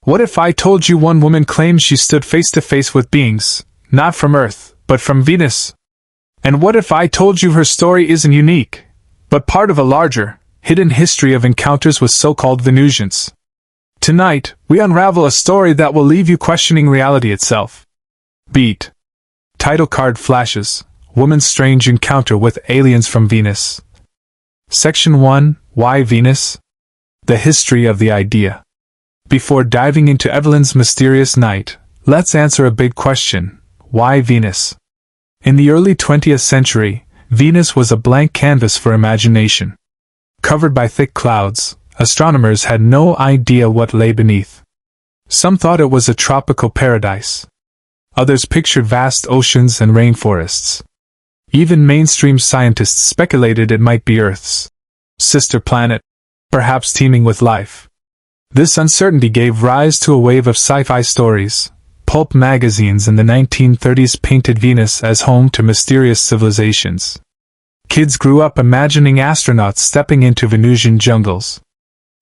What if I told you one woman claimed she stood face to face with beings, not from Earth, but from Venus? And what if I told you her story isn't unique, but part of a larger, hidden history of encounters with so-called Venusians? Tonight, we unravel a story that will leave you questioning reality itself. Beat. Title card flashes. Woman's strange encounter with aliens from Venus. Section 1. Why Venus? The history of the idea. Before diving into Evelyn's mysterious night, let's answer a big question. Why Venus? In the early 20th century, Venus was a blank canvas for imagination. Covered by thick clouds, astronomers had no idea what lay beneath. Some thought it was a tropical paradise. Others pictured vast oceans and rainforests. Even mainstream scientists speculated it might be Earth's sister planet, perhaps teeming with life. This uncertainty gave rise to a wave of sci-fi stories. Pulp magazines in the 1930s painted Venus as home to mysterious civilizations. Kids grew up imagining astronauts stepping into Venusian jungles.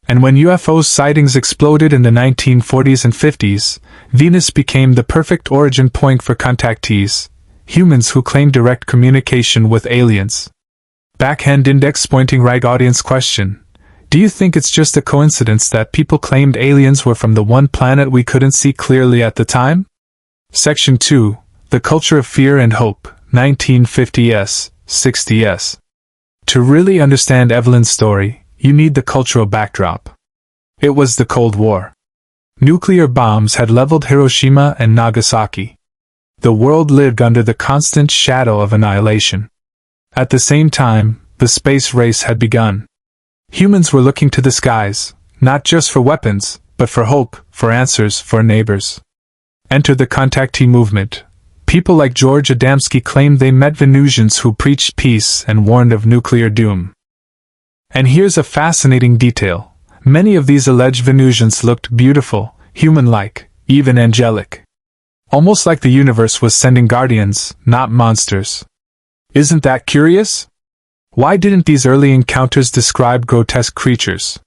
And when UFO sightings exploded in the 1940s and 50s, Venus became the perfect origin point for contactees, humans who claim direct communication with aliens. Backhand index pointing right audience question. Do you think it's just a coincidence that people claimed aliens were from the one planet we couldn't see clearly at the time? Section 2. The Culture of Fear and Hope, 1950s, 60s. To really understand Evelyn's story, you need the cultural backdrop. It was the Cold War. Nuclear bombs had leveled Hiroshima and Nagasaki. The world lived under the constant shadow of annihilation. At the same time, the space race had begun. Humans were looking to the skies, not just for weapons, but for hope, for answers, for neighbors. Enter the Contactee movement. People like George Adamski claimed they met Venusians who preached peace and warned of nuclear doom. And here's a fascinating detail. Many of these alleged Venusians looked beautiful, human-like, even angelic. Almost like the universe was sending guardians, not monsters. Isn't that curious? Why didn't these early encounters describe grotesque creatures?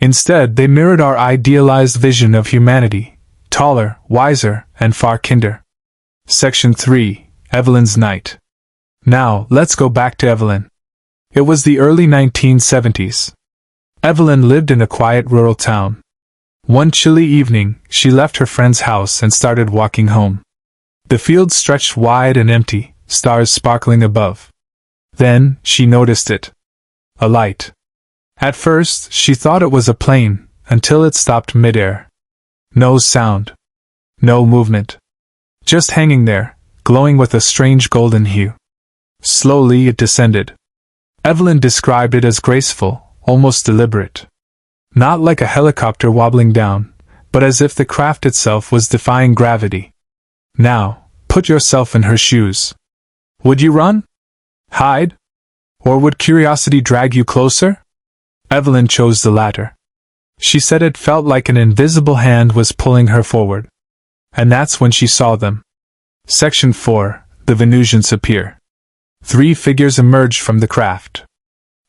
Instead, they mirrored our idealized vision of humanity, taller, wiser, and far kinder. Section 3. Evelyn's Night. Now, let's go back to Evelyn. It was the early 1970s. Evelyn lived in a quiet rural town. One chilly evening, she left her friend's house and started walking home. The fields stretched wide and empty, stars sparkling above. Then, she noticed it. A light. At first, she thought it was a plane, until it stopped midair. No sound. No movement. Just hanging there, glowing with a strange golden hue. Slowly it descended. Evelyn described it as graceful, almost deliberate. Not like a helicopter wobbling down, but as if the craft itself was defying gravity. Now, put yourself in her shoes. Would you run? Hide? Or would curiosity drag you closer? Evelyn chose the latter. She said it felt like an invisible hand was pulling her forward. And that's when she saw them. Section 4. The Venusians appear. 3 figures emerged from the craft.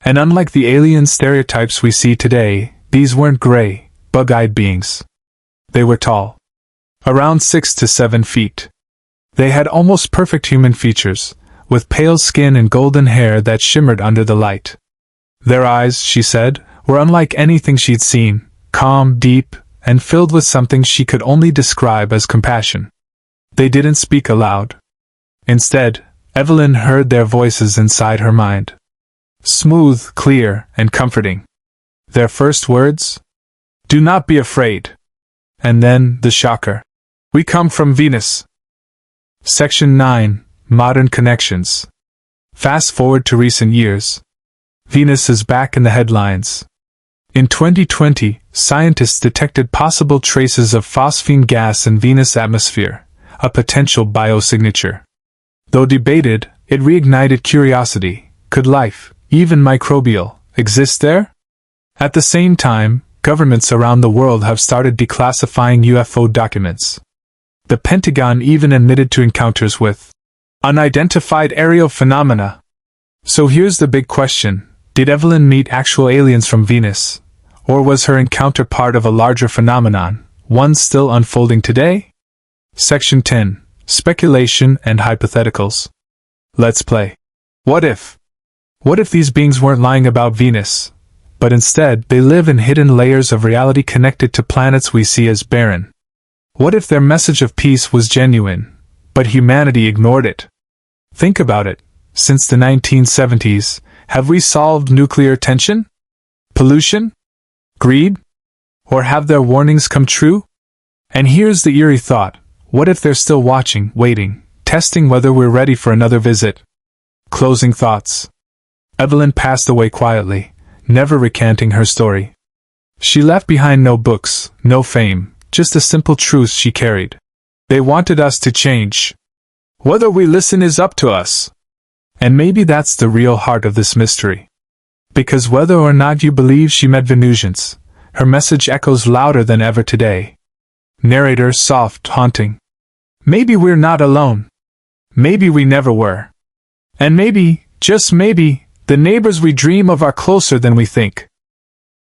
And unlike the alien stereotypes we see today, these weren't gray, bug-eyed beings. They were tall. Around 6 to 7 feet. They had almost perfect human features, with pale skin and golden hair that shimmered under the light. Their eyes, she said, were unlike anything she'd seen, calm, deep, and filled with something she could only describe as compassion. They didn't speak aloud. Instead, Evelyn heard their voices inside her mind. Smooth, clear, and comforting. Their first words? Do not be afraid. And then, the shocker. We come from Venus. Section 9. Modern Connections. Fast forward to recent years. Venus is back in the headlines. In 2020, scientists detected possible traces of phosphine gas in Venus' atmosphere, a potential biosignature. Though debated, it reignited curiosity. Could life, even microbial, exist there? At the same time, governments around the world have started declassifying UFO documents. The Pentagon even admitted to encounters with unidentified aerial phenomena. So here's the big question. Did Evelyn meet actual aliens from Venus? Or was her encounter part of a larger phenomenon, one still unfolding today? Section 10. Speculation and Hypotheticals. Let's play. What if? What if these beings weren't lying about Venus, but instead they live in hidden layers of reality connected to planets we see as barren? What if their message of peace was genuine, but humanity ignored it? Think about it. Since the 1970s, have we solved nuclear tension? Pollution? Greed? Or have their warnings come true? And here's the eerie thought. What if they're still watching, waiting, testing whether we're ready for another visit? Closing thoughts. Evelyn passed away quietly, never recanting her story. She left behind no books, no fame, just a simple truth she carried. They wanted us to change. Whether we listen is up to us. And maybe that's the real heart of this mystery. Because whether or not you believe she met Venusians, her message echoes louder than ever today. Narrator soft, haunting. Maybe we're not alone. Maybe we never were. And maybe, just maybe, the neighbors we dream of are closer than we think.